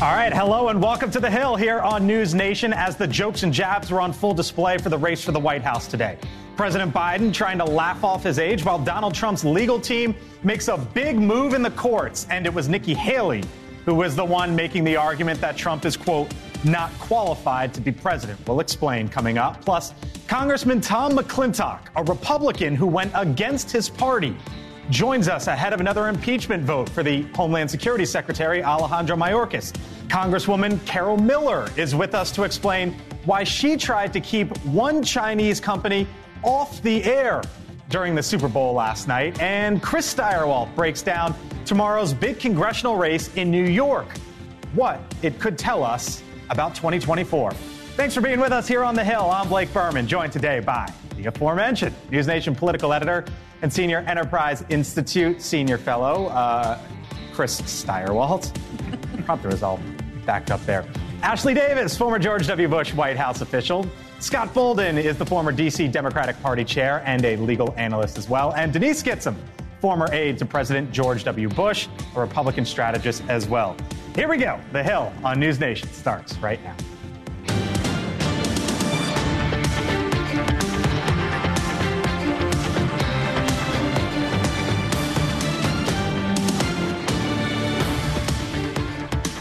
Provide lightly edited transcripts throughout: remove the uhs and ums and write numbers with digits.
All right, hello and welcome to The Hill here on NewsNation as the jokes and jabs were on full display for the race for the White House today. President Biden trying to laugh off his age while Donald Trump's legal team makes a big move in the courts. And it was Nikki Haley who was the one making the argument that Trump is, quote, not qualified to be president. We'll explain coming up. Plus, Congressman Tom McClintock, a Republican who went against his party, joins us ahead of another impeachment vote for the Homeland Security Secretary, Alejandro Mayorkas. Congresswoman Carol Miller is with us to explain why she tried to keep one Chinese company off the air during the Super Bowl last night. And Chris Steyerwalt breaks down tomorrow's big congressional race in New York, what it could tell us about 2024. Thanks for being with us here on The Hill. I'm Blake Berman, joined today by the aforementioned NewsNation political editor and Senior Enterprise Institute Senior Fellow, Chris Steyerwalt. Prompter is all backed up there. Ashley Davis, former George W. Bush White House official. Scott Bolden is the former D.C. Democratic Party chair and a legal analyst as well. And Denise Gitsham, former aide to President George W. Bush, a Republican strategist as well. Here we go. The Hill on NewsNation starts right now.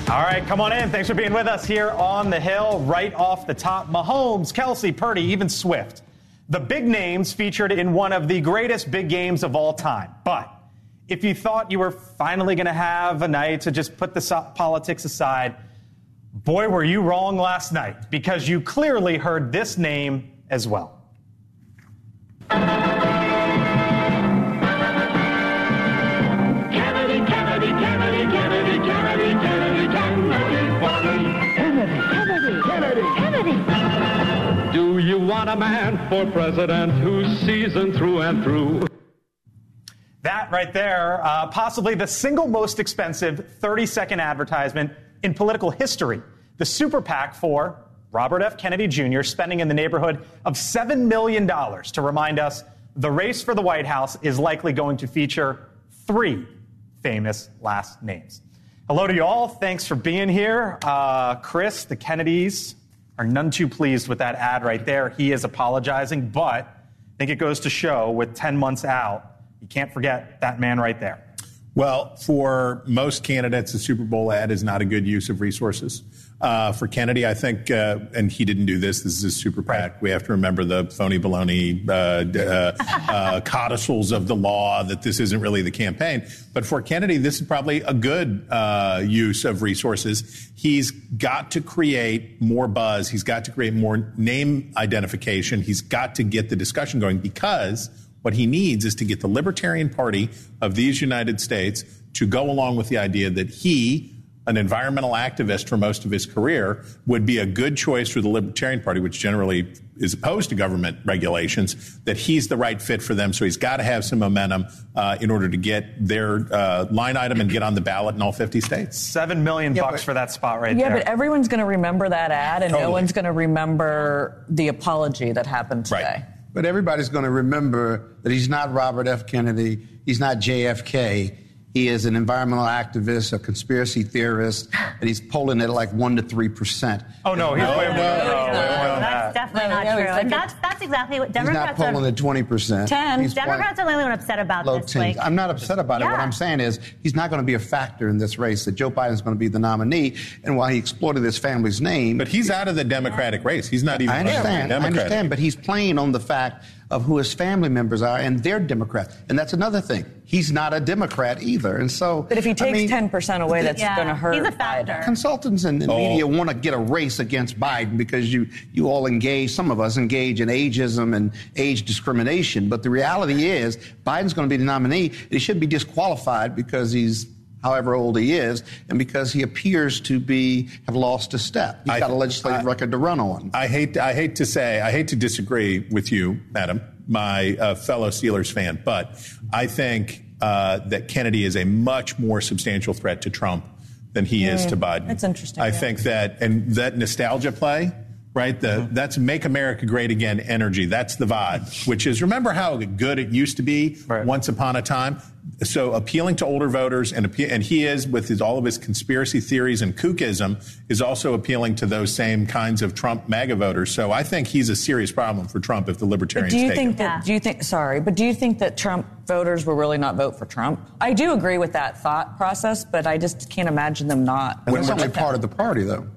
All right, come on in. Thanks for being with us here on The Hill. Right off the top, Mahomes, Kelsey, Purdy, even Swift. The big names featured in one of the greatest big games of all time. But if you thought you were finally going to have a night to just put the politics aside, boy, were you wrong last night, because you clearly heard this name as well. Do you want a man for president who's seasoned through and through? That right there, possibly the single most expensive 30-second advertisement in political history. The super PAC for Robert F. Kennedy Jr. spending in the neighborhood of $7 million to remind us the race for the White House is likely going to feature 3 famous last names. Hello to you all. Thanks for being here. Chris, the Kennedys are none too pleased with that ad right there. He is apologizing, but I think it goes to show with 10 months out, you can't forget that man right there. Well, for most candidates, the Super Bowl ad is not a good use of resources. For Kennedy, I think, and he didn't do this, this is a super PAC. Right. We have to remember the phony baloney codicils of the law, that this isn't really the campaign. But for Kennedy, this is probably a good use of resources. He's got to create more buzz. He's got to create more name identification. He's got to get the discussion going, because what he needs is to get the Libertarian Party of these United States to go along with the idea that he, an environmental activist for most of his career, would be a good choice for the Libertarian Party, which generally is opposed to government regulations, that he's the right fit for them. So he's got to have some momentum in order to get their line item and get on the ballot in all 50 states. $7 million for that spot right there. Yeah, but everyone's going to remember that ad, and no one's going to remember the apology that happened today. Right. But everybody's going to remember that he's not Robert F. Kennedy. He's not JFK. He is an environmental activist, a conspiracy theorist, and he's polling at like 1% to 3%. Oh, no, he's way more than that. That's definitely not true. And that's exactly what Democrats He's not polling at 20%. 10. Democrats are the only one upset about this. Like, I'm not upset about it. What I'm saying is he's not going to be a factor in this race, that Joe Biden's going to be the nominee. And while he exploited his family's name. But he's out of the Democratic race. He's not even I understand, but he's playing on the fact of who his family members are, and they're Democrats. And that's another thing. He's not a Democrat either. And so, but if he takes 10% away, that's going to hurt. He's a factor. Biden. Consultants and the media want to get a race against Biden because you all engage, some of us engage in ageism and age discrimination. But the reality is Biden's going to be the nominee. He should be disqualified because he's however old he is, and because he appears to have lost a step. He's got a legislative record to run on. I hate to disagree with you, madam, my fellow Steelers fan, but I think that Kennedy is a much more substantial threat to Trump than he is to Biden. That's interesting. I think that, and that nostalgia play, right? That's Make America Great Again energy. That's the vibe, which is, remember how good it used to be once upon a time? So appealing to older voters, and he is, with all of his conspiracy theories and kookism, is also appealing to those same kinds of Trump MAGA voters. So I think he's a serious problem for Trump if the Libertarians take him. Do you think that Trump voters will really not vote for Trump? I do agree with that thought process, but I just can't imagine them not. And that's only part of the party, though.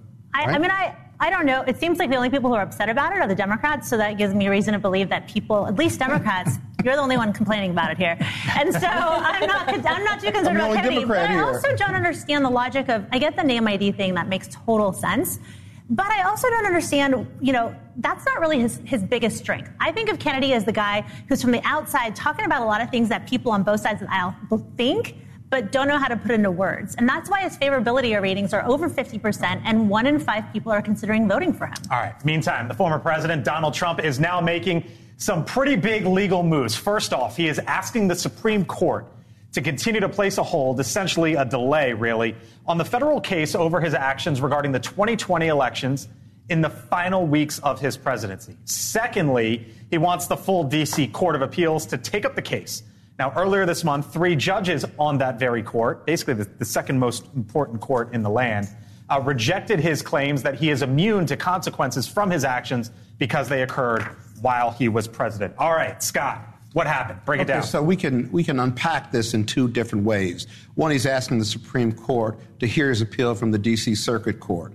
I don't know. It seems like the only people who are upset about it are the Democrats, so that gives me reason to believe that people, at least Democrats, you're the only one complaining about it here. And so I'm not too concerned about Kennedy. But I also don't understand the logic of, I get the name ID thing, that makes total sense. But I also don't understand, that's not really his biggest strength. I think of Kennedy as the guy who's from the outside talking about a lot of things that people on both sides of the aisle think, but don't know how to put into words. And that's why his favorability ratings are over 50%, and 1 in 5 people are considering voting for him. All right. Meantime, the former president, Donald Trump, is now making some pretty big legal moves. First off, he is asking the Supreme Court to continue to place a hold, essentially a delay, really, on the federal case over his actions regarding the 2020 elections in the final weeks of his presidency. Secondly, he wants the full D.C. Court of Appeals to take up the case. Now, earlier this month, 3 judges on that very court, basically the second most important court in the land, rejected his claims that he is immune to consequences from his actions because they occurred while he was president. All right, Scott, what happened? Break it down. So we can unpack this in 2 different ways. One, he's asking the Supreme Court to hear his appeal from the D.C. Circuit Court.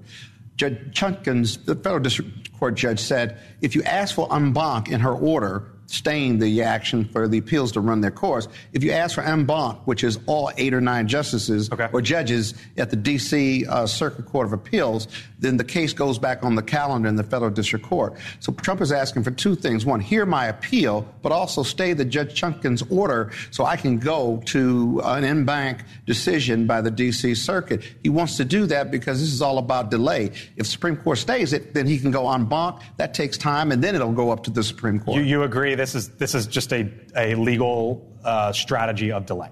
Judge Chunkins, the federal district court judge, said if you ask for en banc in her order, staying the action for the appeals to run their course. If you ask for en banc, which is all 8 or 9 justices or judges at the D.C. Circuit Court of Appeals, then the case goes back on the calendar in the federal district court. So Trump is asking for 2 things. One, hear my appeal, but also stay the Judge Chunkins' order so I can go to an en banc decision by the D.C. Circuit. He wants to do that because this is all about delay. If Supreme Court stays it, then he can go en banc. That takes time, and then it'll go up to the Supreme Court. You agree this is just a legal strategy of delay?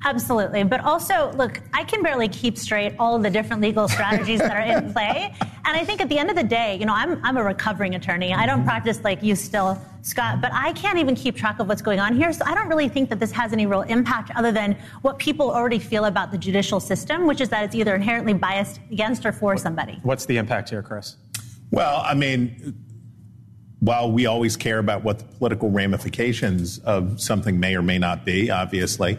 Absolutely. But also, look, I can barely keep straight all of the different legal strategies that are in play. And I think at the end of the day, I'm a recovering attorney. I don't practice like you still, Scott, but I can't even keep track of what's going on here. So I don't really think that this has any real impact other than what people already feel about the judicial system, which is that it's either inherently biased against or for somebody. What's the impact here, Chris? Well, I mean, while we always care about what the political ramifications of something may or may not be, obviously,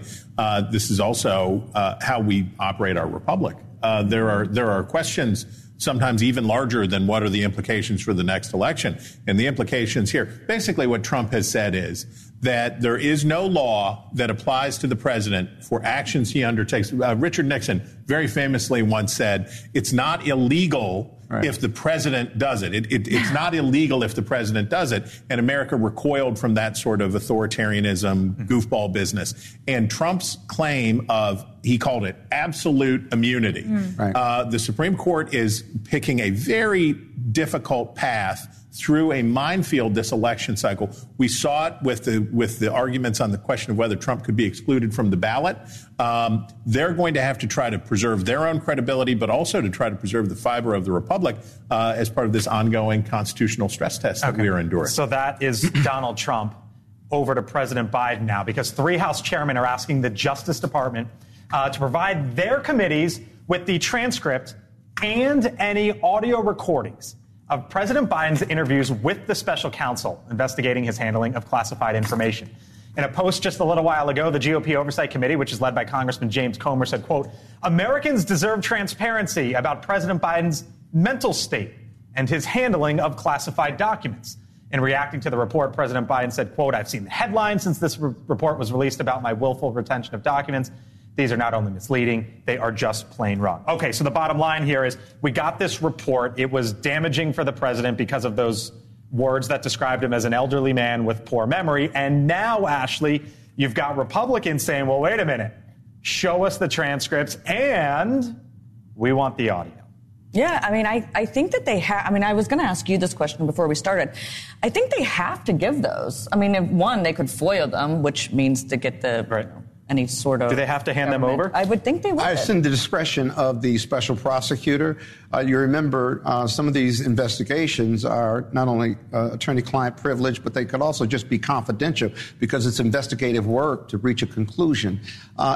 this is also how we operate our republic. There are questions sometimes even larger than what are the implications for the next election. And the implications here, basically what Trump has said is that there is no law that applies to the president for actions he undertakes. Richard Nixon very famously once said, it's not illegal if the president does it. It's not illegal if the president does it. And America recoiled from that sort of authoritarianism, goofball business. And Trump's claim of, he called it absolute immunity. The Supreme Court is picking a very difficult path through a minefield this election cycle. We saw it with the arguments on the question of whether Trump could be excluded from the ballot. They're going to have to try to preserve their own credibility, but also to try to preserve the fiber of the republic as part of this ongoing constitutional stress test that we are enduring. So that is Donald Trump over to President Biden now, because 3 House chairmen are asking the Justice Department to provide their committees with the transcript and any audio recordings of President Biden's interviews with the special counsel investigating his handling of classified information. In a post just a little while ago, the GOP Oversight Committee, which is led by Congressman James Comer, said, quote, Americans deserve transparency about President Biden's mental state and his handling of classified documents. In reacting to the report, President Biden said, quote, I've seen the headlines since this report was released about my willful retention of documents. These are not only misleading, they are just plain wrong. Okay, so the bottom line here is we got this report. It was damaging for the president because of those words that described him as an elderly man with poor memory. And now, Ashley, you've got Republicans saying, well, wait a minute, show us the transcripts and we want the audio. Yeah, I mean, I think that they have. I mean, I was going to ask you this question before we started. I think they have to give those. I mean, if one, they could FOIA them, which means to get the any sort of... Do they have to hand them over? I would think they would. It's in the discretion of the special prosecutor. You remember some of these investigations are not only attorney-client privilege, but they could also just be confidential because it's investigative work to reach a conclusion.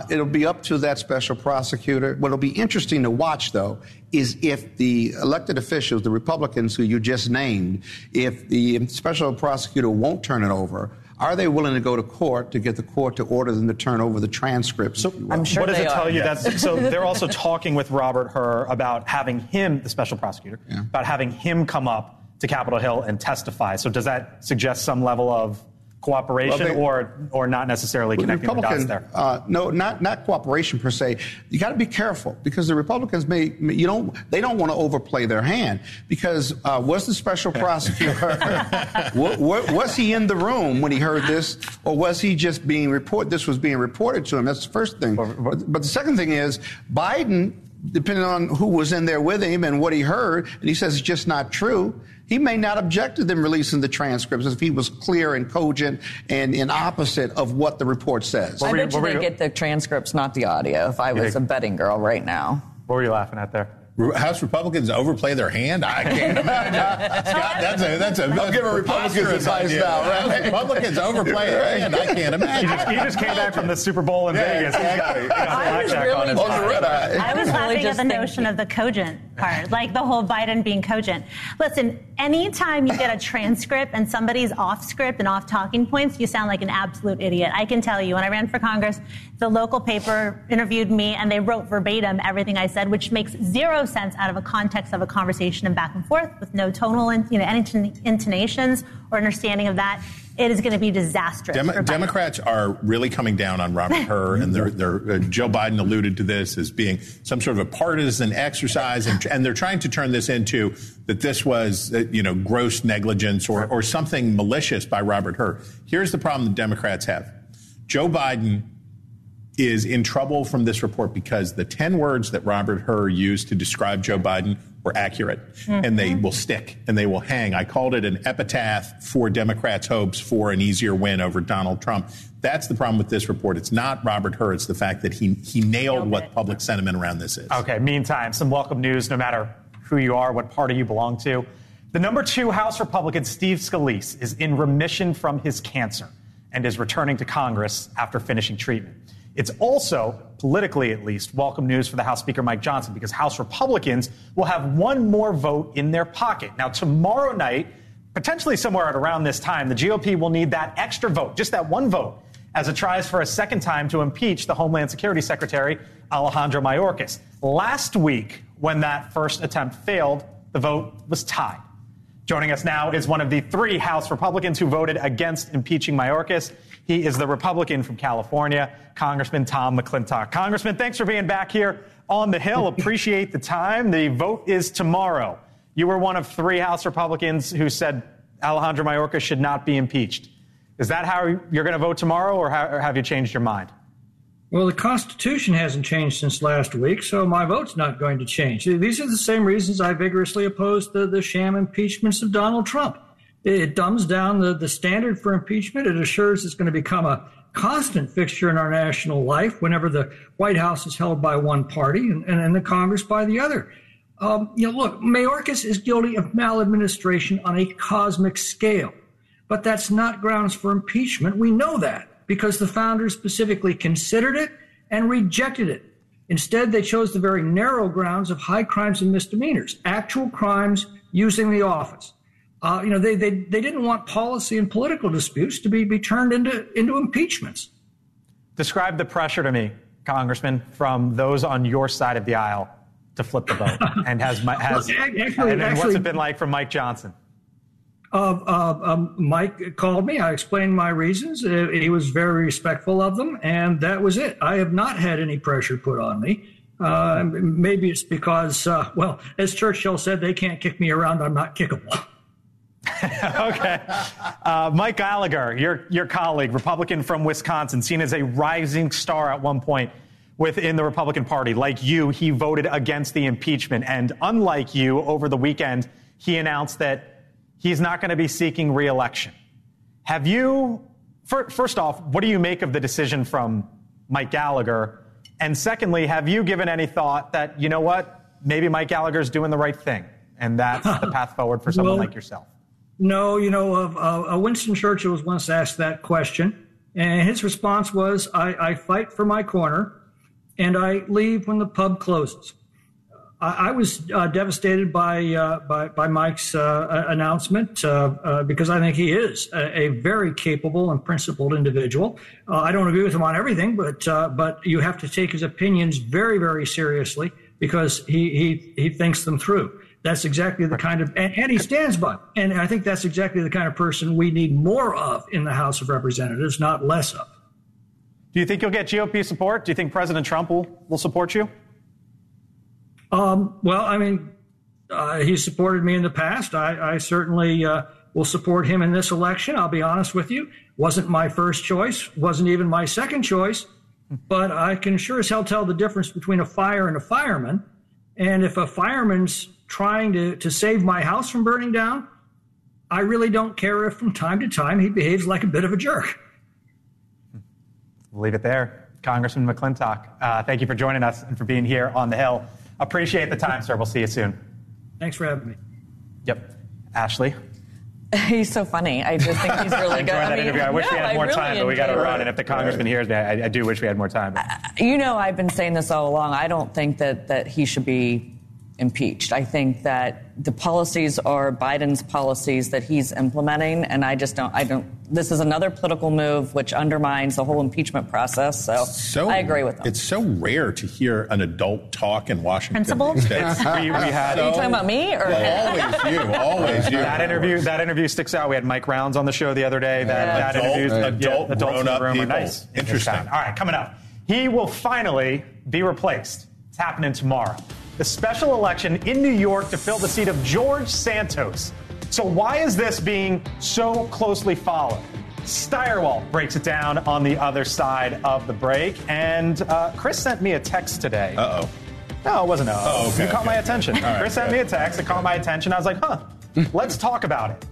It'll be up to that special prosecutor. What'll be interesting to watch, though, is if the elected officials, the Republicans who you just named, if the special prosecutor won't turn it over, are they willing to go to court to get the court to order them to turn over the transcripts? So I'm sure what does they it tell are. you? So they're also talking with Robert Hur about having him, the special prosecutor, about having him come up to Capitol Hill and testify. So does that suggest some level of cooperation or not necessarily connecting the dots there? No, not cooperation per se. You got to be careful because the Republicans they don't want to overplay their hand because was the special prosecutor was he in the room when he heard this, or was he just being reported? This was being reported to him. That's the first thing. But the second thing is Biden, depending on who was in there with him and what he heard, and he says it's just not true, he may not object to them releasing the transcripts if he was clear and cogent and in opposite of what the report says. I bet you they get the transcripts, not the audio, if I was a betting girl right now. What were you laughing at there? House Republicans overplay their hand? I can't imagine. Scott, that's a I'm giving Republicans advice now, right? Republicans overplay their hand. I can't imagine. He just came back from the Super Bowl in Vegas. I was really laughing at the notion of the cogent part, like the whole Biden being cogent. Listen, anytime you get a transcript and somebody's off script and off talking points, you sound like an absolute idiot. I can tell you, when I ran for Congress, the local paper interviewed me and they wrote verbatim everything I said, which makes zero sense out of a context of a conversation and back and forth with no tonal intonations or understanding of that. It is going to be disastrous. Democrats are really coming down on Robert Hur, and Joe Biden alluded to this as being some sort of a partisan exercise, and they're trying to turn this into that this was, gross negligence or something malicious by Robert Hur. Here's the problem the Democrats have. Joe Biden is in trouble from this report because the 10 words that Robert Hur used to describe Joe Biden were accurate, and they will stick and they will hang. I called it an epitaph for Democrats' hopes for an easier win over Donald Trump. That's the problem with this report. It's not Robert Hur. It's the fact that he nailed what public sentiment around this is. Okay, meantime, some welcome news, no matter who you are, what party you belong to. The number 2 House Republican, Steve Scalise, is in remission from his cancer and is returning to Congress after finishing treatment. It's also, politically at least, welcome news for the House Speaker Mike Johnson because House Republicans will have one more vote in their pocket. Now, tomorrow night, potentially somewhere at around this time, the GOP will need that extra vote, just that one vote, as it tries for a second time to impeach the Homeland Security Secretary, Alejandro Mayorkas. Last week, when that first attempt failed, the vote was tied. Joining us now is one of the 3 House Republicans who voted against impeaching Mayorkas. He is the Republican from California, Congressman Tom McClintock. Congressman, thanks for being back here on the Hill. Appreciate the time. The vote is tomorrow. You were one of 3 House Republicans who said Alejandro Mayorkas should not be impeached. Is that how you're going to vote tomorrow, or have you changed your mind? Well, the Constitution hasn't changed since last week, so my vote's not going to change. These are the same reasons I vigorously opposed the sham impeachments of Donald Trump. It dumbs down the standard for impeachment. It assures it's going to become a constant fixture in our national life whenever the White House is held by one party and the Congress by the other. Look, Mayorkas is guilty of maladministration on a cosmic scale, but that's not grounds for impeachment. We know that because the founders specifically considered it and rejected it. Instead, they chose the very narrow grounds of high crimes and misdemeanors, actual crimes using the office. They didn't want policy and political disputes to be turned into impeachments. Describe the pressure to me, Congressman, from those on your side of the aisle to flip the vote. And what's it been like from Mike Johnson? Mike called me. I explained my reasons. He was very respectful of them, and that was it. I have not had any pressure put on me. Maybe it's because, as Churchill said, they can't kick me around. I'm not kickable. Okay. Mike Gallagher, your colleague, Republican from Wisconsin, seen as a rising star at one point within the Republican Party. Like you, he voted against the impeachment. And unlike you, over the weekend, he announced that he's not going to be seeking re-election. Have you, first off, what do you make of the decision from Mike Gallagher? And secondly, have you given any thought that, you know what, maybe Mike Gallagher's doing the right thing, and that's the path forward for someone like yourself? No, Winston Churchill was once asked that question, and his response was, I fight for my corner, and I leave when the pub closes. I was devastated by Mike's announcement because I think he is a very capable and principled individual. I don't agree with him on everything, but you have to take his opinions very, very seriously because he thinks them through. That's exactly the kind of, and he stands by. And I think that's exactly the kind of person we need more of in the House of Representatives, not less of. Do you think you'll get GOP support? Do you think President Trump will support you? He's supported me in the past. I certainly will support him in this election. I'll be honest with you. Wasn't my first choice. Wasn't even my second choice. But I can sure as hell tell the difference between a fire and a fireman. And if a fireman's trying to save my house from burning down, I really don't care if from time to time he behaves like a bit of a jerk. We'll leave it there. Congressman McClintock, thank you for joining us and for being here on the Hill. Appreciate the time, sir. We'll see you soon. Thanks for having me. Yep. Ashley? He's so funny. I just think he's really good. I interview. I wish we had more time, but we got to run. And if the congressman hears me, I do wish we had more time. I've been saying this all along. I don't think that he should be impeached. I think that the policies are Biden's policies that he's implementing, and I don't. This is another political move which undermines the whole impeachment process. So I agree with them. It's so rare to hear an adult talk in Washington. Principal? we had. Are you talking about me or always you? That interview sticks out. We had Mike Rounds on the show the other day. That interview, adults in the room are nice. Interesting. All right, coming up, he will finally be replaced. It's happening tomorrow. The special election in New York to fill the seat of George Santos. So why is this being so closely followed? Steyerwalt breaks it down on the other side of the break. And Chris sent me a text today. Uh-oh. No, it wasn't. Oh, okay. You caught my attention. Right, Chris sent me a text. It caught my attention. I was like, let's talk about it.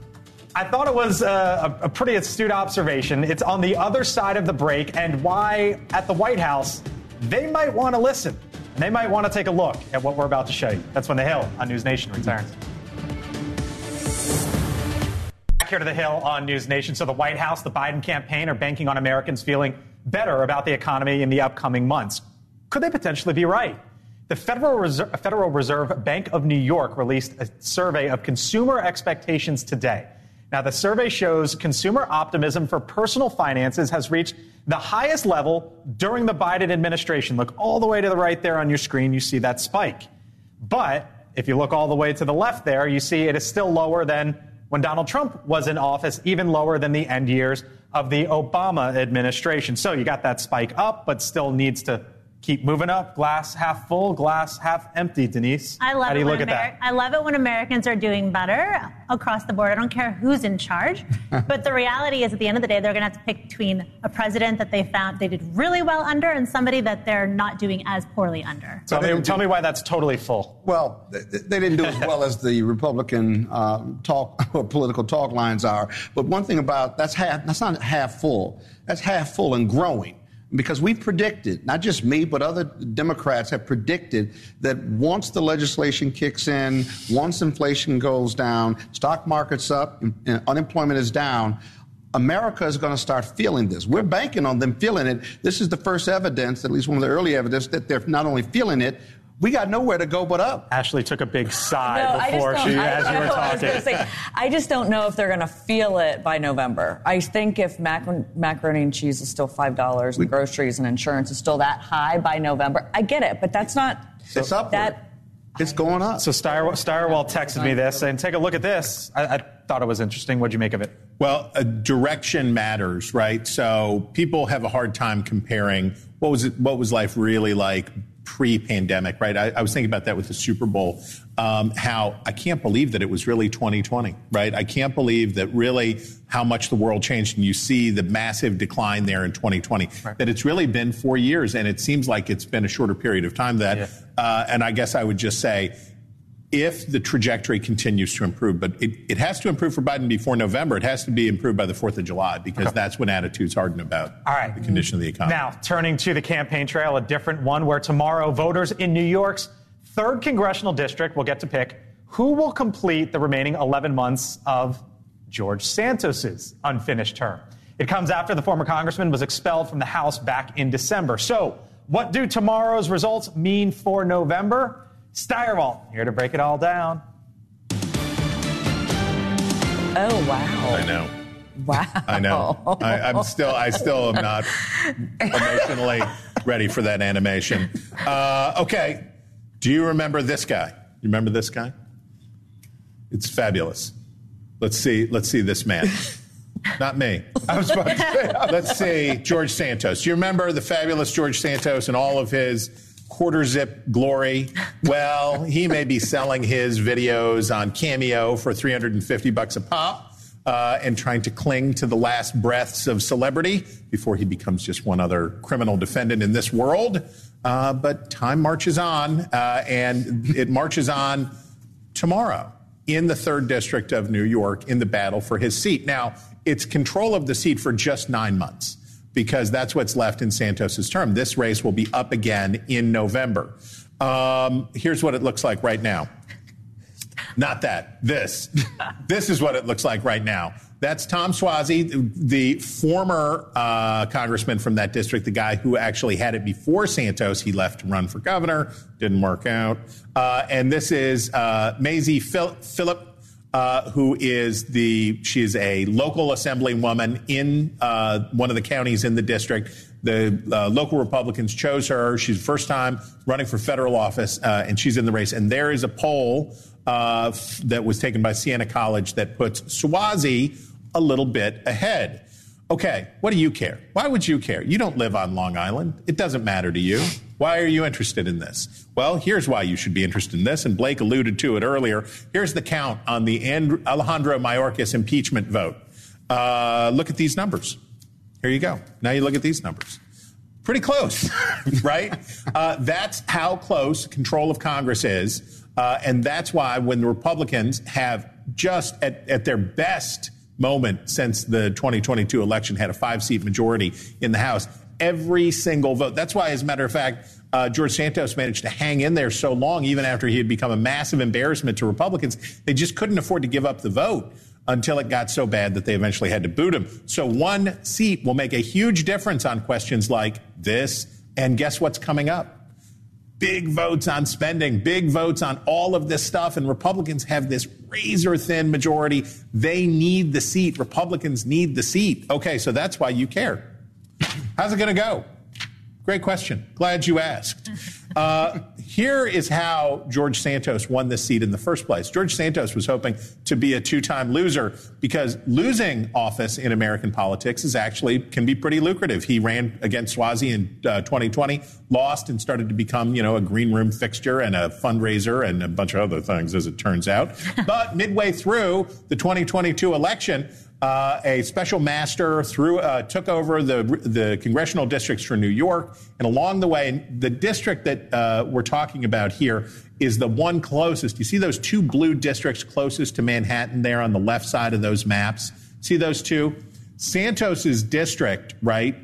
I thought it was a pretty astute observation. It's on the other side of the break and why at the White House they might want to listen. And they might want to take a look at what we're about to show you. That's when The Hill on NewsNation returns. Back here to The Hill on NewsNation. So the White House, the Biden campaign are banking on Americans feeling better about the economy in the upcoming months. Could they potentially be right? The Federal Reserve Bank of New York released a survey of consumer expectations today. Now, the survey shows consumer optimism for personal finances has reached the highest level during the Biden administration. Look all the way to the right there on your screen. You see that spike. But if you look all the way to the left there, you see it is still lower than when Donald Trump was in office, even lower than the end years of the Obama administration. So you got that spike up, but still needs to keep moving up. Glass half full, glass half empty, Denise. How do you look at that? I love it when Americans are doing better across the board. I don't care who's in charge. But the reality is at the end of the day, they're going to have to pick between a president that they found they did really well under and somebody that they're not doing as poorly under. So tell me why that's totally full. Well, they didn't do as well as the Republican talk or political talk lines are. But one thing about that's not half full. That's half full and growing. Because we predicted, not just me, but other Democrats have predicted that once the legislation kicks in, once inflation goes down, stock market's up, and unemployment is down, America is going to start feeling this. We're banking on them feeling it. This is the first evidence, at least one of the early evidence, that they're not only feeling it, we got nowhere to go but up. Ashley took a big sigh as you were talking. I just don't know if they're going to feel it by November. I think if macaroni and cheese is still $5 and groceries and insurance is still that high by November, I get it, but that's not. It's upward. It's going up. So Steyerwalt texted me this, and take a look at this. I thought it was interesting. What'd you make of it? Well, direction matters, right? So people have a hard time comparing what was life really like pre-pandemic, right? I was thinking about that with the Super Bowl, how I can't believe that it was really 2020, right? I can't believe that really how much the world changed, and you see the massive decline there in 2020, right. That it's really been 4 years, and it seems like it's been a shorter period of time that, and I guess I would just say, if the trajectory continues to improve. But it has to improve for Biden before November. It has to be improved by the 4th of July because that's when attitudes harden about the condition of the economy. Now, turning to the campaign trail, a different one where tomorrow voters in New York's 3rd congressional district will get to pick who will complete the remaining 11 months of George Santos's unfinished term. It comes after the former congressman was expelled from the House back in December. So what do tomorrow's results mean for November? Steyerwalt here to break it all down. Oh, wow. I know. Wow. I know. I still am not emotionally ready for that animation. Okay. Do you remember this guy? You remember this guy? It's fabulous. Let's see this man. Not me. I was about to say. Let's see George Santos. Do you remember the fabulous George Santos and all of his quarter zip glory? Well, he may be selling his videos on Cameo for $350 a pop and trying to cling to the last breaths of celebrity before he becomes just one other criminal defendant in this world. But time marches on, and it marches on tomorrow in the 3rd District of New York in the battle for his seat. Now, it's control of the seat for just 9 months because that's what's left in Santos's term. This race will be up again in November. Here's what it looks like right now. Not that. This. This is what it looks like right now. That's Tom Suozzi, the former congressman from that district, the guy who actually had it before Santos. He left to run for governor. Didn't work out. And this is Maisie Phillip, who is she is a local assemblywoman in one of the counties in the district. The local Republicans chose her. She's first time running for federal office, and she's in the race. And there is a poll that was taken by Siena College that puts Suozzi a little bit ahead. Okay, what do you care? Why would you care? You don't live on Long Island. It doesn't matter to you. Why are you interested in this? Well, here's why you should be interested in this, and Blake alluded to it earlier. Here's the count on the Alejandro Mayorkas impeachment vote. Look at these numbers. Here you go. Now you look at these numbers. Pretty close, right? That's how close control of Congress is, and that's why when the Republicans have just at their best moment since the 2022 election had a 5-seat majority in the House, every single vote. That's why, as a matter of fact, George Santos managed to hang in there so long, even after he had become a massive embarrassment to Republicans. They just couldn't afford to give up the vote until it got so bad that they eventually had to boot him. So one seat will make a huge difference on questions like this. And guess what's coming up? Big votes on spending, big votes on all of this stuff. And Republicans have this razor-thin majority. They need the seat. Republicans need the seat. Okay, so that's why you care. How's it going to go? Great question. Glad you asked. Here is how George Santos won this seat in the first place. George Santos was hoping to be a 2-time loser because losing office in American politics can be pretty lucrative. He ran against Suozzi in 2020, lost, and started to become, a green room fixture and a fundraiser and a bunch of other things, as it turns out. But midway through the 2022 election, a special master took over the congressional districts for New York. And along the way, the district that we're talking about here is the one closest. You see those 2 blue districts closest to Manhattan there on the left side of those maps? See those 2? Santos's district, right,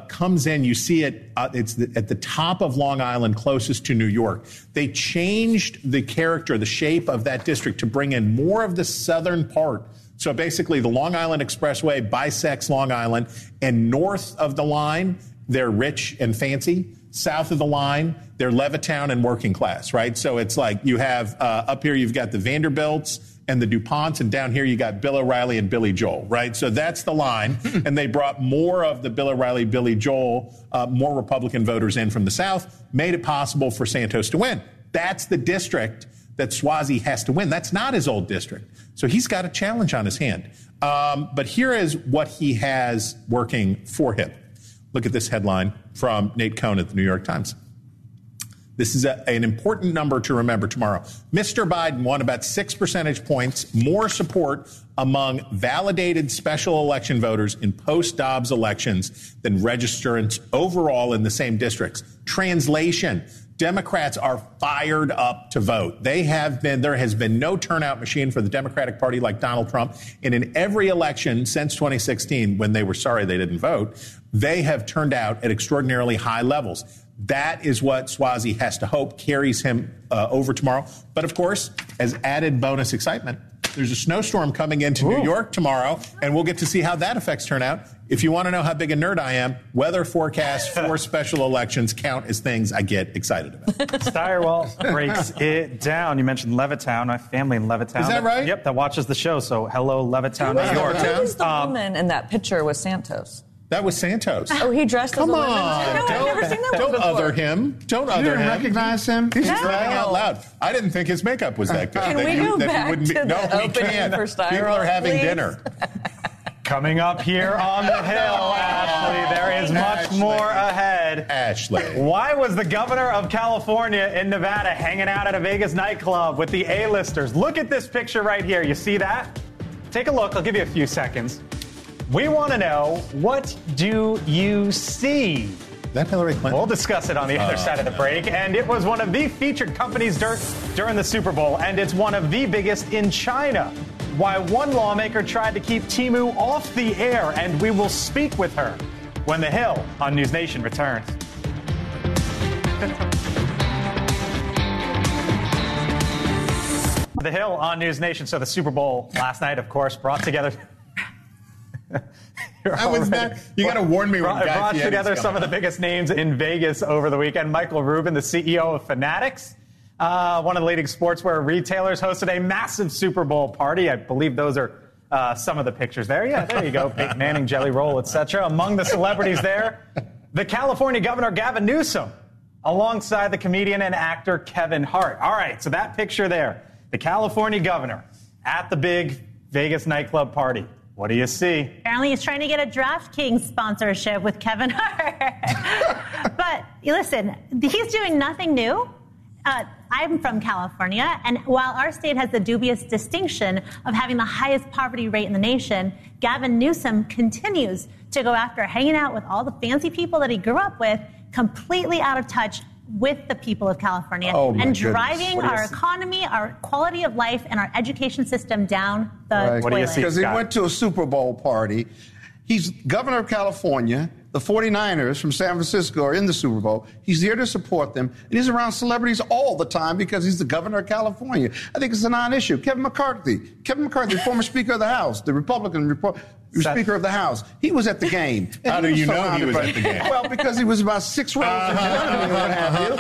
comes in. You see it. It's at the top of Long Island, closest to New York. They changed the character, the shape of that district to bring in more of the southern part. So basically, the Long Island Expressway bisects Long Island, and north of the line, they're rich and fancy. South of the line, they're Levittown and working class, right? So it's like you have up here, you've got the Vanderbilts and the DuPonts, and down here you got Bill O'Reilly and Billy Joel, right? So that's the line. And they brought more of the Bill O'Reilly, Billy Joel, more Republican voters in from the South, made it possible for Santos to win. That's the district that Suozzi has to win. That's not his old district. So he's got a challenge on his hand. But here is what he has working for him. Look at this headline from Nate Cohn at the New York Times. This is an important number to remember tomorrow. Mr. Biden won about 6 percentage points more support among validated special election voters in post-Dobbs elections than registrants overall in the same districts. Translation: Democrats are fired up to vote. There has been no turnout machine for the Democratic Party like Donald Trump. And in every election since 2016, when they were sorry they didn't vote, they have turned out at extraordinarily high levels. That is what Swazi has to hope carries him over tomorrow. But of course, as added bonus excitement, there's a snowstorm coming into New York tomorrow, and we'll get to see how that affects turnout. If you want to know how big a nerd I am, weather forecasts for special elections count as things I get excited about. Steyerwalt breaks it down. You mentioned Levittown. My family in Levittown. Is that right? Yep, that watches the show. So hello, Levittown, New York. Who was the woman in that picture with Santos? That was Santos. Oh, he dressed as a woman? Come on. No, I've never seen that Don't one before. other him. Don't You other didn't him. recognize him? He's crying out loud. I didn't think his makeup was that good. Can we go back to the No, we opening can't. for Steyerwalt, People are having please? dinner. Coming up here on the Hill, Ashley, there is much more ahead. Ashley. Why was the governor of California in Nevada hanging out at a Vegas nightclub with the A-listers? Look at this picture right here. You see that? Take a look. I'll give you a few seconds. We want to know, what do you see? Is that Hillary Clinton? We'll discuss it on the other side of the break. And it was one of the featured companies during the Super Bowl, and it's one of the biggest in China. Why one lawmaker tried to keep Temu off the air, and we will speak with her when The Hill on NewsNation returns. The Hill on NewsNation. So the Super Bowl last night, of course, brought together... You got to warn me when Guy brought Fieri's together coming. some of the biggest names in Vegas over the weekend. Michael Rubin, the CEO of Fanatics, one of the leading sportswear retailers, hosted a massive Super Bowl party. I believe those are some of the pictures there. Yeah, there you go. Peyton Manning, Jelly Roll, etc. Among the celebrities there, the California governor, Gavin Newsom, alongside the comedian and actor Kevin Hart. All right, so that picture there, the California governor at the big Vegas nightclub party. What do you see? Apparently he's trying to get a DraftKings sponsorship with Kevin Hart. But listen, he's doing nothing new. I'm from California, and while our state has the dubious distinction of having the highest poverty rate in the nation, Gavin Newsom continues to go after hanging out with all the fancy people that he grew up with, completely out of touch with the people of California, and driving our economy, our quality of life, and our education system down the toilet. Because he went to a Super Bowl party. He's governor of California. The 49ers from San Francisco are in the Super Bowl. He's here to support them. And he's around celebrities all the time because he's the governor of California. I think it's a non-issue. Kevin McCarthy, former Speaker of the House, the Republican Speaker of the House. He was at the game. How do you know he was at the game? Well, because he was about 6 rows in front of me, what have you.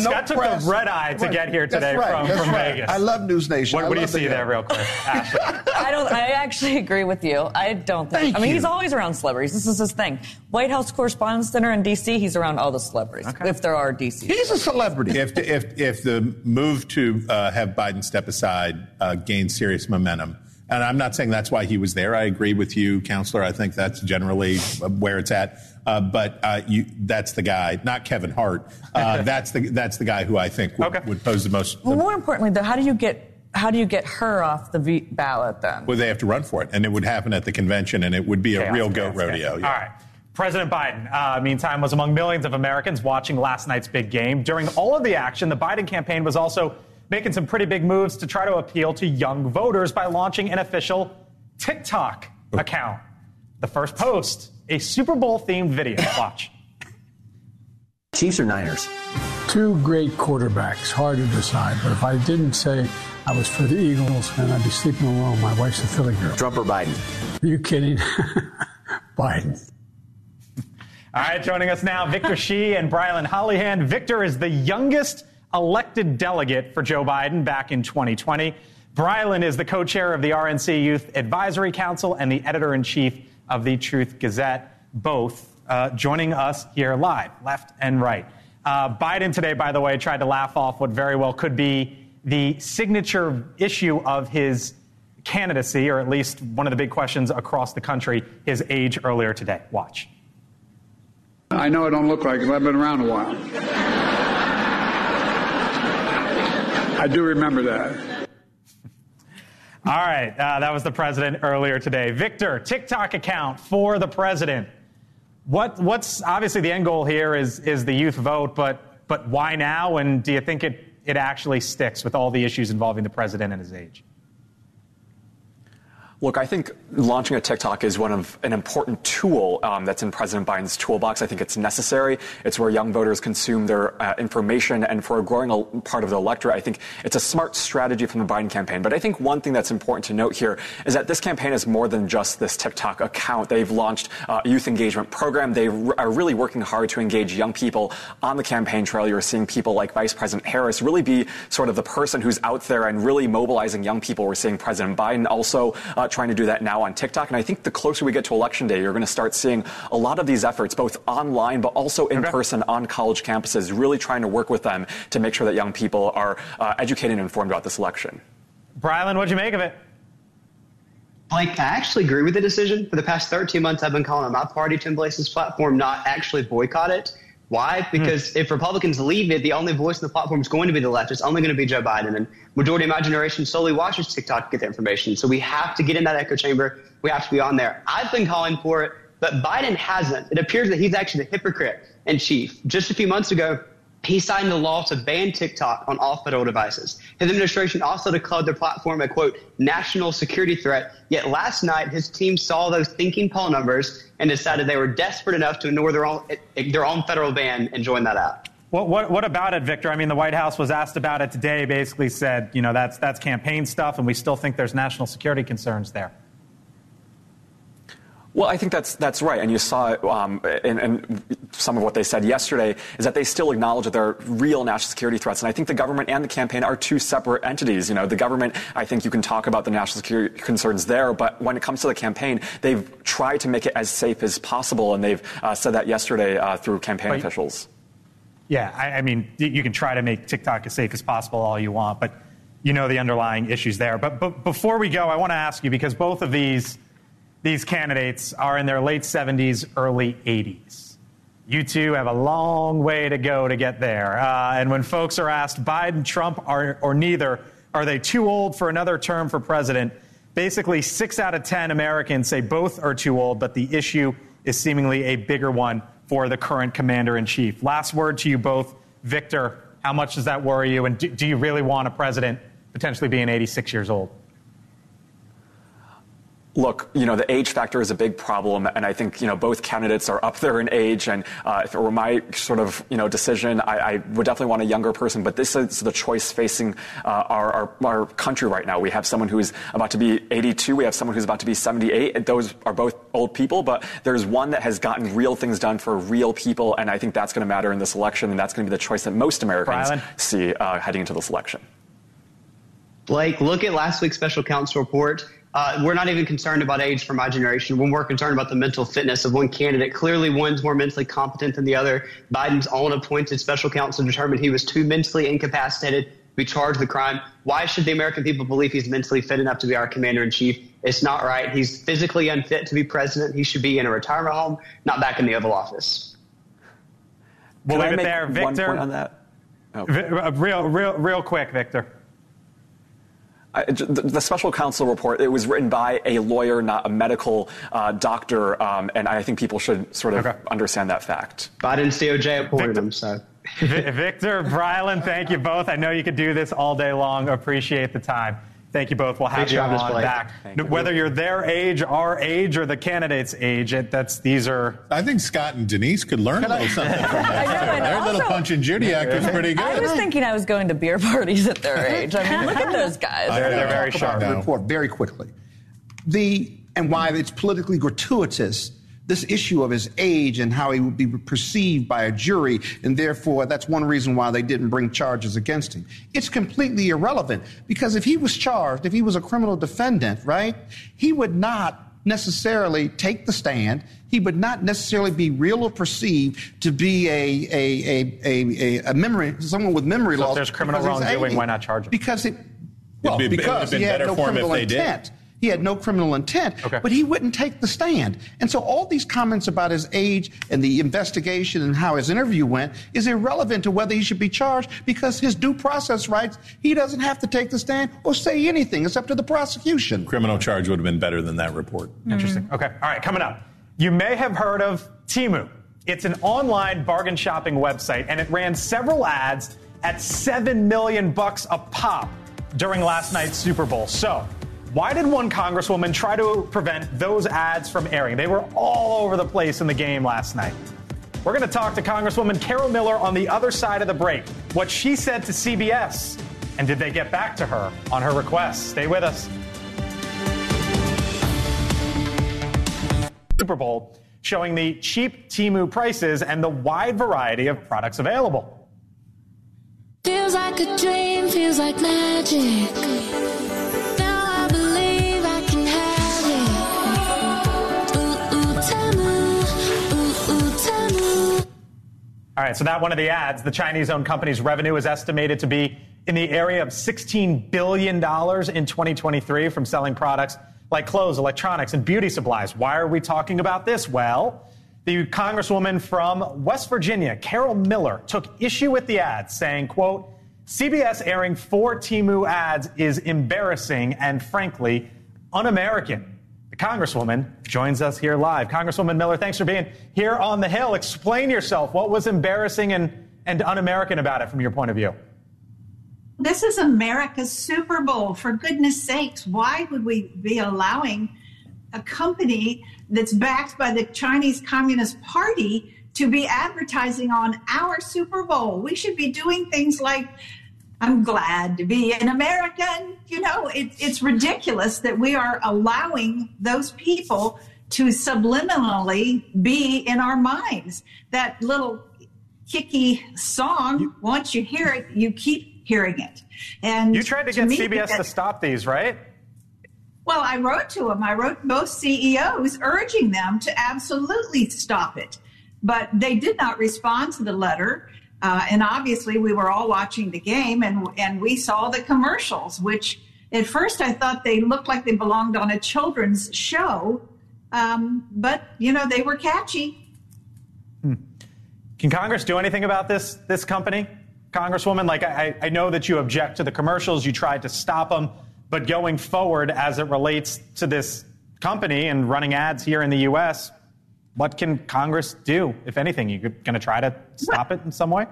Scott took the red eye to get here today from Vegas. I love NewsNation. What do you see there real quick? Ashley? I actually agree with you. I don't think. He's always around celebrities. This is his thing. White House Correspondents' Dinner in D.C., he's around all the celebrities, if there are D.C. He's a celebrity. If the move to have Biden step aside gains serious momentum, and I'm not saying that's why he was there. I agree with you, Counselor. I think that's generally where it's at. But that's the guy, not Kevin Hart. That's the guy who I think would pose the most. Well, more importantly, though, how do you get her off the ballot then? Well, they have to run for it, and it would happen at the convention, and it would be a real goat rodeo. Yeah. All right. President Biden, meantime, was among millions of Americans watching last night's big game. During all of the action, the Biden campaign was also making some pretty big moves to try to appeal to young voters by launching an official TikTok account. The first post, a Super Bowl-themed video. Watch. Chiefs or Niners? Two great quarterbacks, hard to decide. But if I didn't say I was for the Eagles, then I'd be sleeping alone. My wife's a Philly girl. Trump or Biden? Are you kidding? Biden. All right, joining us now, Victor Shi and Brylan Hollyhan. Victor is the youngest elected delegate for Joe Biden back in 2020. Brylan is the co-chair of the RNC Youth Advisory Council and the editor-in-chief of the Truth Gazette, both joining us here live, left and right. Biden today, by the way, tried to laugh off what very well could be the signature issue of his candidacy, or at least one of the big questions across the country, his age earlier today. Watch. I know I don't look like it, but I've been around a while. I do remember that. All right, that was the president earlier today. Victor, TikTok account for the president. What's obviously the end goal here is the youth vote, but But why now? And do you think it actually sticks with all the issues involving the president and his age? Look, I think launching a TikTok is an important tool that's in President Biden's toolbox. I think it's necessary. It's where young voters consume their information. And for a growing part of the electorate, I think it's a smart strategy from the Biden campaign. But I think one thing that's important to note here is that this campaign is more than just this TikTok account. They've launched a youth engagement program. They are really working hard to engage young people on the campaign trail. You're seeing people like Vice President Harris really be sort of the person who's out there and really mobilizing young people. We're seeing President Biden also trying to do that now on TikTok. And I think the closer we get to Election Day, you're going to start seeing a lot of these efforts, both online, but also in person on college campuses, really trying to work with them to make sure that young people are educated and informed about this election. Brylan, what'd you make of it? Blake, I actually agree with the decision. For the past 13 months, I've been calling on my party to embrace this platform, not actually boycott it. Why? Because if Republicans leave it, the only voice in the platform is going to be the left. It's only going to be Joe Biden. And majority of my generation solely watches TikTok to get the information. So we have to get in that echo chamber. We have to be on there. I've been calling for it, but Biden hasn't. It appears that he's actually the hypocrite in chief. Just a few months ago, he signed a law to ban TikTok on all federal devices. His administration also declared their platform a, quote, national security threat. Yet last night, his team saw those thinking poll numbers and decided they were desperate enough to ignore their own federal ban and join that out. What about it, Victor? I mean, the White House was asked about it today, basically said, that's campaign stuff, and we still think there's national security concerns there. Well, I think that's right. And you saw it in some of what they said yesterday is that they still acknowledge that there are real national security threats. And I think the government and the campaign are two separate entities. The government, I think you can talk about the national security concerns there. But when it comes to the campaign, they've tried to make it as safe as possible. And they've said that yesterday through campaign officials. Yeah, I mean, you can try to make TikTok as safe as possible all you want. But the underlying issues there. But before we go, I want to ask you, because both of these candidates are in their late 70s, early 80s. You two have a long way to go to get there. And when folks are asked, Biden, Trump, or neither, are they too old for another term for president? Basically, 6 out of 10 Americans say both are too old, but the issue is seemingly a bigger one for the current commander-in-chief. Last word to you both. Victor, how much does that worry you? And do you really want a president potentially being 86 years old? Look, the age factor is a big problem, and I think, both candidates are up there in age, and if it were my sort of, decision, I would definitely want a younger person, but this is the choice facing our country right now. We have someone who's about to be 82, we have someone who's about to be 78, and those are both old people, but there's one that has gotten real things done for real people, and I think that's going to matter in this election, and that's going to be the choice that most Americans see heading into this election. Blake, look at last week's special counsel report. We're not even concerned about age for my generation. We're more concerned about the mental fitness of one candidate. Clearly, one's more mentally competent than the other. Biden's own appointed special counsel determined he was too mentally incapacitated to be charged with the crime. Why should the American people believe he's mentally fit enough to be our commander-in-chief? It's not right. He's physically unfit to be president. He should be in a retirement home, not back in the Oval Office. We'll leave it there, Victor. One point on that? Oh. Real quick, Victor. The special counsel report, it was written by a lawyer, not a medical doctor, and I think people should sort of understand that fact. Biden's DOJ appointed him, so. Victor, Brylan, thank you both. I know you could do this all day long. Appreciate the time. Thank you both. We'll have you on back. Whether you're their age, our age, or the candidate's age, these are... I think Scott and Denise could learn a little something from that. Their little Punch and Judy act is pretty good. I was thinking I was going to beer parties at their age. I mean, look at those guys. They're very sharp. Report very quickly. And why it's politically gratuitous, this issue of his age and how he would be perceived by a jury, and therefore that's one reason why they didn't bring charges against him. It's completely irrelevant, because if he was charged, if he was a criminal defendant, right, he would not necessarily take the stand. He would not necessarily be real or perceived to be a memory, someone with memory loss. If there's criminal wrongdoing, why not charge him? Because he had no criminal intent. He had no criminal intent, but he wouldn't take the stand. And so all these comments about his age and the investigation and how his interview went is irrelevant to whether he should be charged, because his due process rights, he doesn't have to take the stand or say anything. It's up to the prosecution. Criminal charge would have been better than that report. Interesting. Okay. All right. Coming up, you may have heard of Temu. It's an online bargain shopping website, and it ran several ads at $7 million a pop during last night's Super Bowl. So, why did one congresswoman try to prevent those ads from airing? They were all over the place in the game last night. We're going to talk to Congresswoman Carol Miller on the other side of the break. What she said to CBS, and did they get back to her on her request? Stay with us. Super Bowl showing the cheap Temu prices and the wide variety of products available. Feels like a dream, feels like magic. Now I believe I can have it. Ooh, ooh, Temu. Ooh, ooh, Temu. All right, so that one of the ads, the Chinese-owned company's revenue is estimated to be in the area of $16 billion in 2023 from selling products like clothes, electronics, and beauty supplies. Why are we talking about this? Well, the Congresswoman from West Virginia, Carol Miller, took issue with the ads, saying, quote, CBS airing 4 Temu ads is embarrassing and, frankly, un-American. The Congresswoman joins us here live. Congresswoman Miller, thanks for being here on the Hill. Explain yourself. What was embarrassing and un-American about it from your point of view? This is America's Super Bowl. For goodness sakes, why would we be allowing a company that's backed by the Chinese Communist Party to be advertising on our Super Bowl? We should be doing things like, I'm glad to be an American. You know, it's ridiculous that we are allowing those people to subliminally be in our minds. That little kicky song, once you hear it, you keep hearing it. And you tried to get CBS to stop these, right? Well, I wrote to them. I wrote both CEOs urging them to absolutely stop it. But they did not respond to the letter. And obviously, we were all watching the game, and we saw the commercials, which at first I thought they looked like they belonged on a children's show. But, you know, they were catchy. Can Congress do anything about this company? Congresswoman, like I know that you object to the commercials, you tried to stop them, but going forward as it relates to this company and running ads here in the U.S., what can Congress do, if anything? You're going to try to stop it in some way?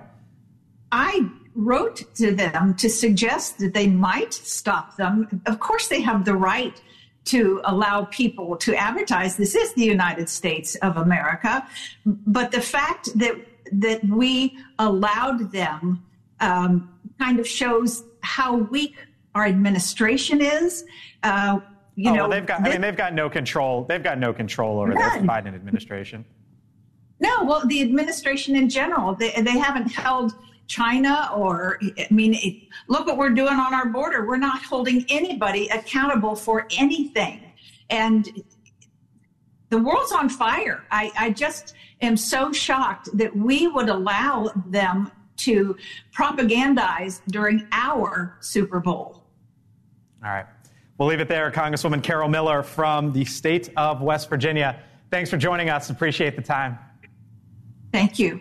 I wrote to them to suggest that they might stop them. Of course, they have the right to allow people to advertise. This is the United States of America. But the fact that we allowed them kind of shows how weak our administration is. They've got no control. They've got no control over this Biden administration. No, well, the administration in general, they haven't held China look what we're doing on our border. We're not holding anybody accountable for anything. And the world's on fire. I just am so shocked that we would allow them to propagandize during our Super Bowl. All right. We'll leave it there. Congresswoman Carol Miller from the state of West Virginia. Thanks for joining us. Appreciate the time. Thank you.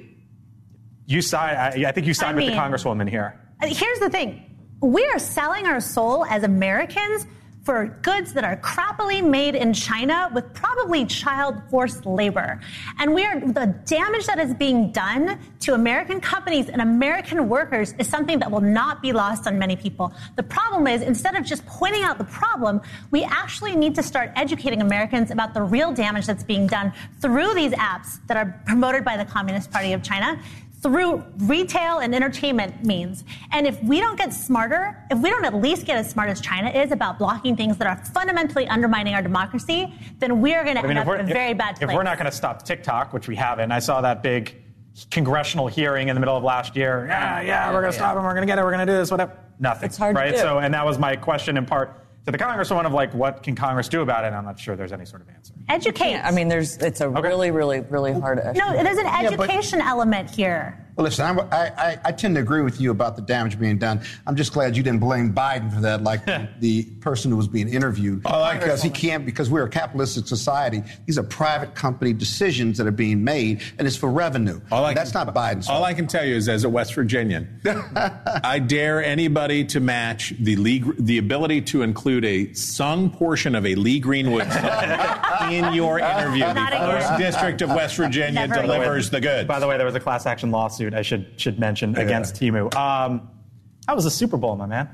I think you side with the Congresswoman here. Here's the thing. We are selling our soul as Americans for goods that are crappily made in China with probably child forced labor. And the damage that is being done to American companies and American workers is something that will not be lost on many people. The problem is, instead of just pointing out the problem, we actually need to start educating Americans about the real damage that's being done through these apps that are promoted by the Communist Party of China, through retail and entertainment means. And if we don't get smarter, if we don't at least get as smart as China is about blocking things that are fundamentally undermining our democracy, then we're going to end up in a very bad place. If we're not going to stop TikTok, which we haven't, I saw that big congressional hearing in the middle of last year. We're going to stop them. We're going to get it. We're going to do this, whatever. Nothing. It's hard right? to do. So, and that was my question in part to the Congresswoman of what can Congress do about it? And I'm not sure there's any sort of answer. Educate. It's a really, really, really hard issue. No, there's an education element here. Well, listen, I tend to agree with you about the damage being done. I'm just glad you didn't blame Biden for that, like the person who was being interviewed. Because he can't, because we're a capitalistic society. These are private company decisions that are being made, and it's for revenue. That's not Biden's fault. All I can tell you is, as a West Virginian, I dare anybody to match the ability to include a sung portion of a Lee Greenwood song in your interview. The first district of West Virginia delivers the goods. By the way, there was a class action lawsuit I should mention against Temu. How was the Super Bowl, my man?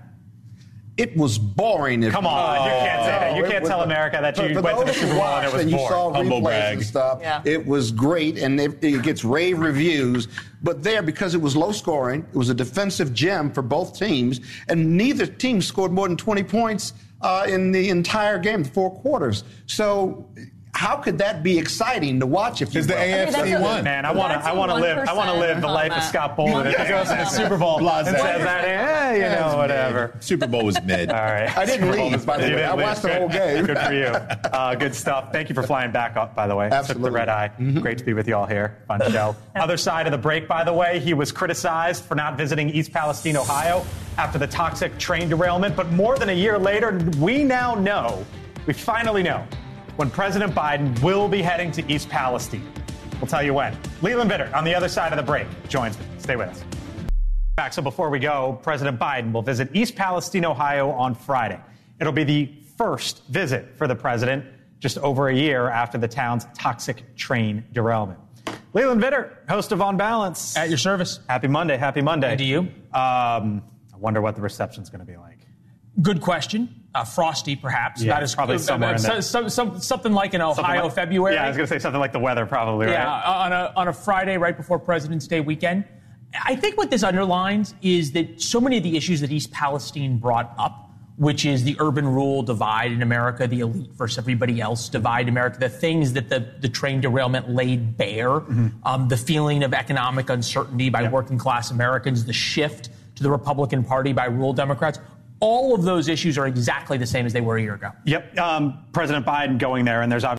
It was boring. Come on, you can't say that. You can't tell America that you went to the Super Bowl and it was boring. You saw replays and stuff. Yeah. It was great, and it gets rave reviews. But there, because it was low scoring, it was a defensive gem for both teams, and neither team scored more than 20 points in the entire game, the 4 quarters. So how could that be exciting to watch if you the AFC won? Man, I want to live the life of Scott Bolden. If he goes to the Super Bowl and says that, whatever. Super Bowl was mid. All right. I didn't leave, by the way. I watched the whole game. Good for you. Good stuff. Thank you for flying back up, by the way. Absolutely. Took the red eye. Great to be with you all here. Fun show. Other side of the break, by the way, he was criticized for not visiting East Palestine, Ohio after the toxic train derailment. But more than a year later, we finally know when President Biden will be heading to East Palestine. We'll tell you when. Leland Vitter, on the other side of the break, joins me. Stay with us. Back. So before we go, President Biden will visit East Palestine, Ohio on Friday. It'll be the first visit for the president just over a year after the town's toxic train derailment. Leland Vitter, host of On Balance. At your service. Happy Monday. Happy Monday. And to you. I wonder what the reception's going to be like. Good question. Frosty, perhaps. Yeah, Not as probably somewhere in there. Something like in Ohio, February. Yeah, I was going to say something like the weather, probably, right? Yeah, on a Friday right before President's Day weekend. I think what this underlines is that so many of the issues that East Palestine brought up, which is the urban-rural divide in America, the elite versus everybody else divide in America, the things that the train derailment laid bare, the feeling of economic uncertainty by working-class Americans, the shift to the Republican Party by rural Democrats, all of those issues are exactly the same as they were a year ago. Yep. President Biden going there, and there's obviously